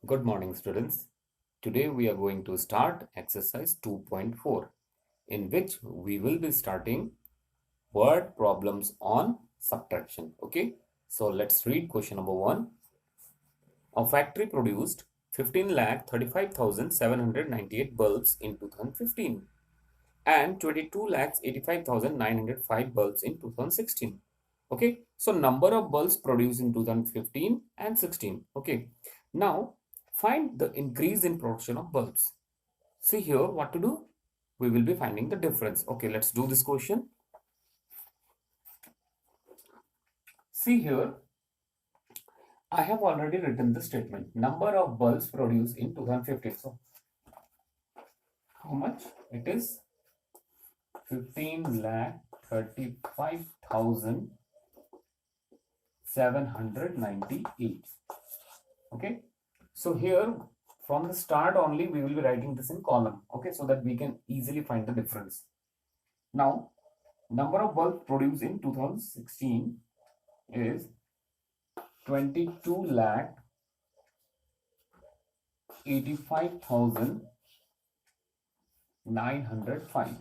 Good morning, students. Today we are going to start exercise 2.4, in which we will be starting word problems on subtraction. Okay, so let's read question number 1. A factory produced 15,35,798 bulbs in 2015 and 22,85,905 bulbs in 2016. Okay, so number of bulbs produced in 2015 and 16. Okay, now find the increase in production of bulbs. See here what to do. We will be finding the difference. Okay, let's do this question. See here, I have already written the statement. Number of bulbs produced in 2015. So how much it is? 15,35,798. Okay, so here from the start only we will be writing this in column. Okay, so that we can easily find the difference. Now number of bulbs produced in 2016 is 22,85,905.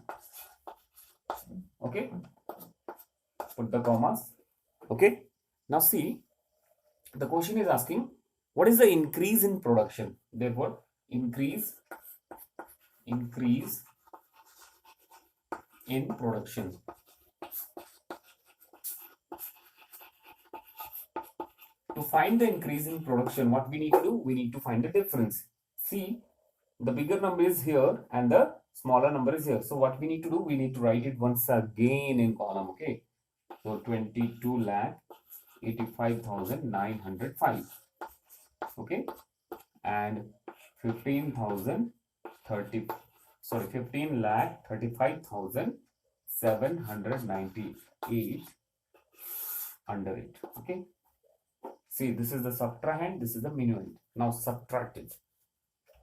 Okay, put the commas. Okay, now see, the question is asking what is the increase in production. Therefore increase in production. To find the increase in production, what we need to do? We need to find the difference. See, the bigger number is here and the smaller number is here. So what we need to do? We need to write it once again in column. Okay, so 22,85,905. Okay, and 15,35,798 under it. Okay, see, this is the subtrahend, this is the minuend. Now subtract it.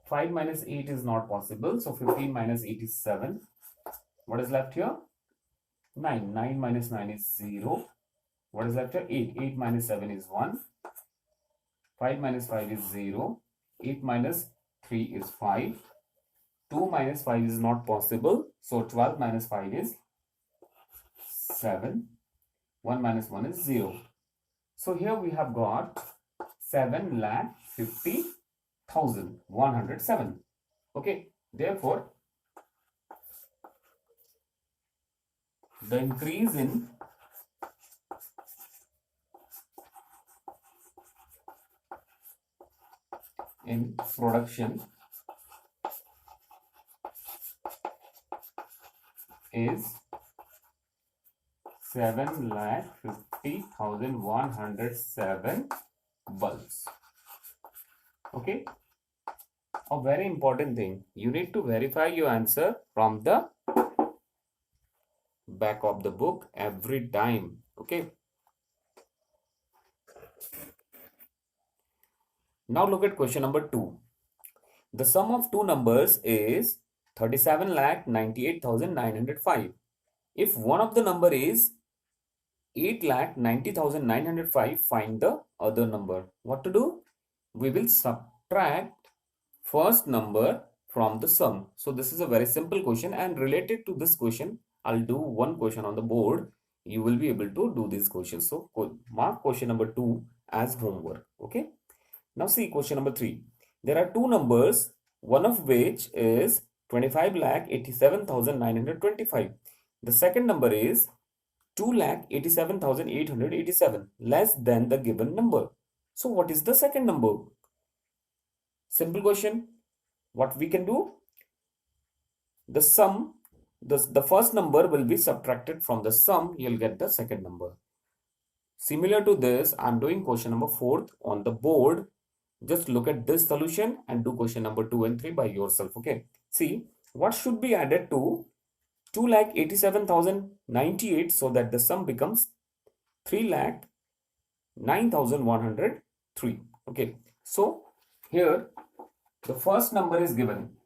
5 minus 8 is not possible, so 15 minus 8 is 7. What is left here? 9. 9 minus 9 is 0. What is left here? 8. 8 minus 7 is 1. 5 minus 5 is 0. 8 minus 3 is 5. 2 minus 5 is not possible, so 12 minus 5 is 7. 1 minus 1 is 0. So here we have got 7,50,107. Okay, therefore the increase in production is 7,50,107 bulbs. Okay, a very important thing, you need to verify your answer from the back of the book every time. Okay, now look at question number 2. The sum of two numbers is 37,98,905. If one of the number is 8,90,905, find the other number. What to do? We will subtract first number from the sum. So this is a very simple question, and related to this question, I'll do one question on the board. You will be able to do this question. So mark question number 2 as homework. Okay. Now see question number 3. There are two numbers, one of which is 25,87,925. The second number is 2,87,887, less than the given number. So what is the second number? Simple question. What we can do? The sum, the first number will be subtracted from the sum. You'll get the second number. Similar to this, I'm doing question number 4 on the board. Just look at this solution and do question number 2 and 3 by yourself. Okay. See, what should be added to 2,87,098 so that the sum becomes 3,09,103. Okay. So here the first number is given.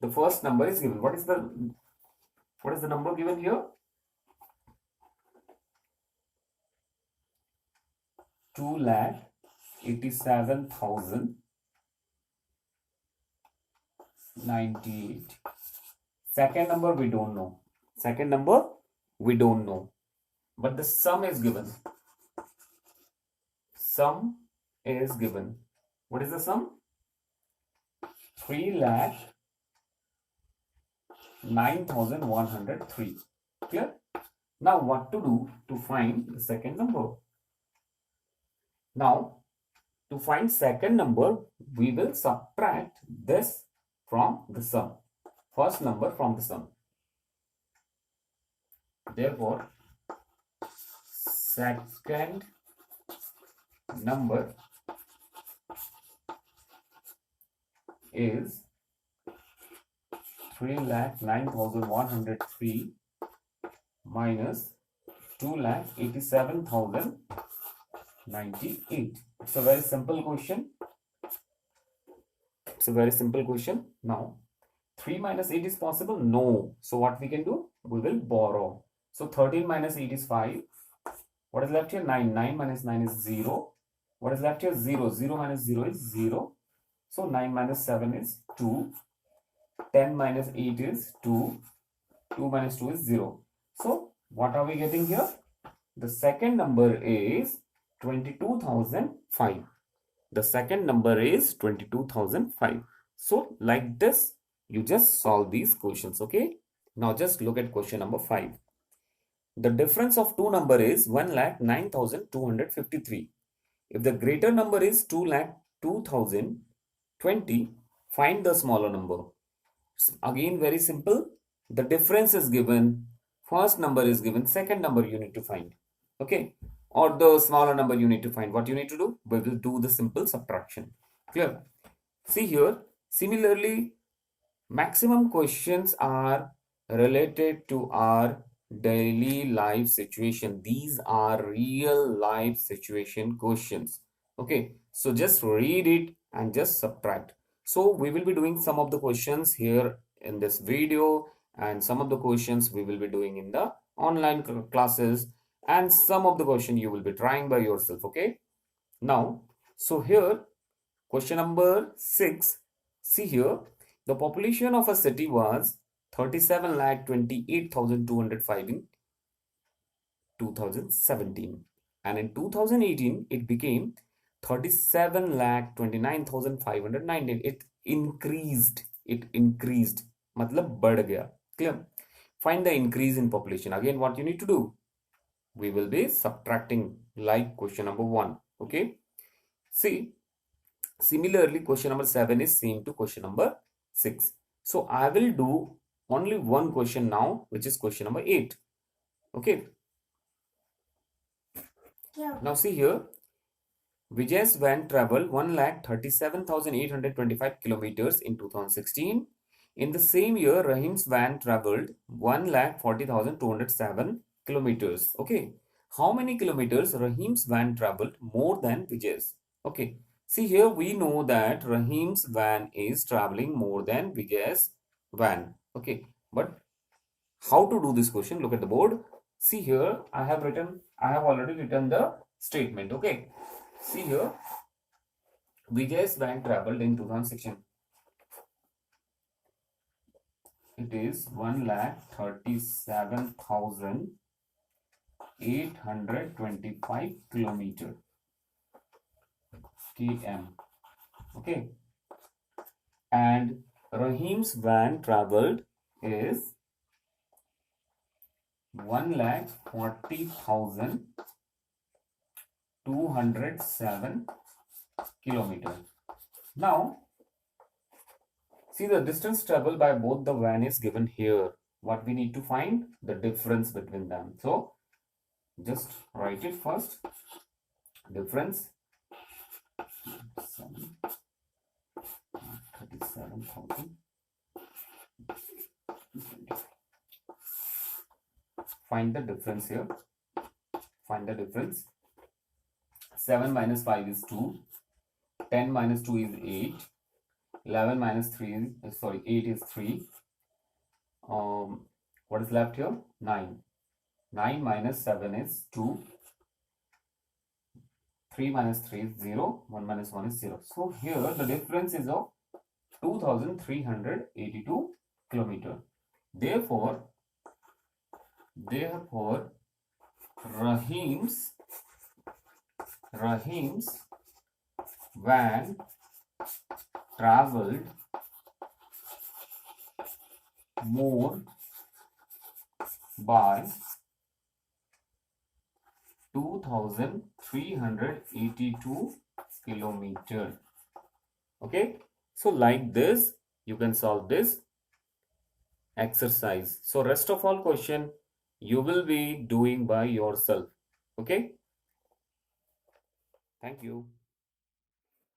The first number is given. What is the number given here? 2,87,000 98. Second number we don't know. Second number we don't know. But the sum is given. Sum is given. What is the sum? 3,09,103. Clear? Now what to do to find the second number? Now to find second number, we will subtract this from the sum. First number from the sum. Therefore, second number is 3,09,103 minus 2,87,098. It's a very simple question. It's a very simple question. Now, 3 minus 8 is possible? No. So what we can do? We will borrow. So 13 minus 8 is 5. What is left here? 9. 9 minus 9 is 0. What is left here? 0. 0 minus 0 is 0. So 9 minus 7 is 2. 10 minus 8 is 2. 2 minus 2 is 0. So what are we getting here? The second number is 22,005. The second number is 22,005. So like this, you just solve these questions. Okay. Now just look at question number 5. The difference of two number is 1,09,253. If the greater number is 2,02,020, find the smaller number. So again, very simple. The difference is given. First number is given. Second number you need to find. Okay. Or the smaller number you need to find. What you need to do? We will do the simple subtraction. Clear? See here. Similarly, maximum questions are related to our daily life situation. These are real life situation questions. Okay, so just read it and just subtract. So we will be doing some of the questions here in this video, and some of the questions we will be doing in the online classes, and some of the question you will be trying by yourself. Okay, now so here question number 6. See here, the population of a city was 37,28,205 in 2017, and in 2018 it became 37,29,519. It increased. मतलब बढ़ गया. Clear? Find the increase in population. Again, what you need to do? We will be subtracting like question number 1. Okay. See, similarly, question number 7 is same to question number 6. So I will do only one question now, which is question number 8. Okay. Yeah. Now see here, Vijay's van traveled 1,37,825 kilometers in 2016. In the same year, Rahim's van traveled 1,40,207 kilometers. Okay. How many kilometers Rahim's van traveled more than Vijay's? Okay. See here, we know that Rahim's van is traveling more than Vijay's van. Okay, but how to do this question? Look at the board. See here, I have already written the statement. Okay, see here, Vijay's van traveled in 2016. It is 1,37,825 kilometer. km. Okay, and Rahim's van traveled is 1,40,207 kilometers. Now, see the distance traveled by both the van is given here. What we need to find? The difference between them. So, just write it first. Difference 37,000. Find the difference here. Find the difference. 7 minus 5 is 2. 10 minus 2 is 8. 11 minus 3 is, 8 is 3. What is left here? 9. 9 minus 7 is 2. 3 minus 3 is 0. 1 minus 1 is 0. So here the difference is of 2382 kilometer. Therefore, Rahim's van traveled more by 2382 kilometer. Okay, so like this you can solve this exercise. So rest of all question you will be doing by yourself. Okay, thank you.